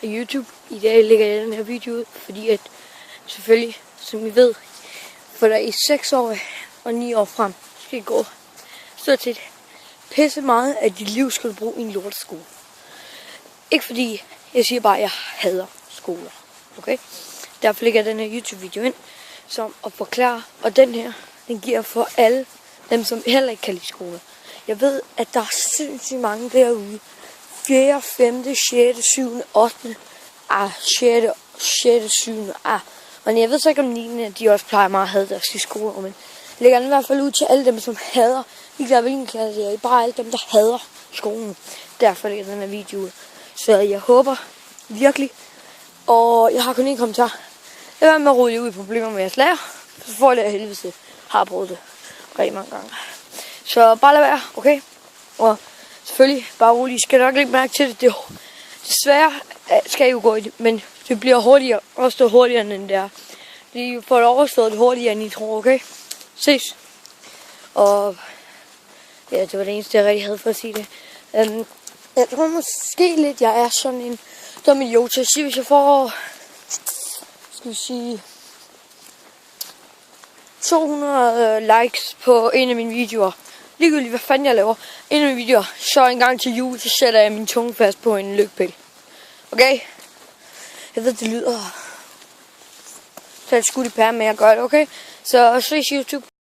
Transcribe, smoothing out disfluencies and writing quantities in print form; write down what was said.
af YouTube. I dag lægger jeg den her video ud, fordi at selvfølgelig, som I ved, for der i 6 år og 9 år frem skal gå stort set pisse meget af dit liv skal du bruge i en lorteskole. Ikke fordi jeg siger bare, at jeg hader skoler. Okay? Derfor lægger jeg den her YouTube-video ind, som at forklare, og den her, den giver for alle dem, som heller ikke kan lide skoler. Jeg ved, at der er sindssygt mange derude. 4., 5., 6., 7., 8., 6., 7., Men jeg ved så ikke om 9. de også plejer meget at have deres i skoler, men jeg lægger den i hvert fald ud til alle dem, som hader, ikke hvilken klasse det er, bare alle dem, der hader skolen. Derfor lægger den her video ud. Så jeg håber virkelig, og jeg har kun en kommentar. Jeg vil med at rulle ud i problemer med jeres lærer, så får jeg heldigvis det. Har prøvet det rigtig mange gange. Så bare lad være, okay? Og selvfølgelig, bare roligt. I skal nok lægge mærke til det. Desværre skal I jo gå i det, men det bliver hurtigere. Også hurtigere end det er. I får det overstået hurtigere, end I tror, okay? Ses. Og ja, det var det eneste, jeg rigtig havde for at sige det. Jeg tror måske lidt, jeg er sådan en dum idiot til at sige, hvis jeg får, skal vi sige, 200 likes på en af mine videoer. Ligegyldigt hvad fanden jeg laver. En af mine videoer, så en gang til jul, så sætter jeg min tunge fast på en lygtepæl. Okay? Jeg ved, det lyder så er det skudt i pære, men jeg gør det, okay? Så ses YouTube.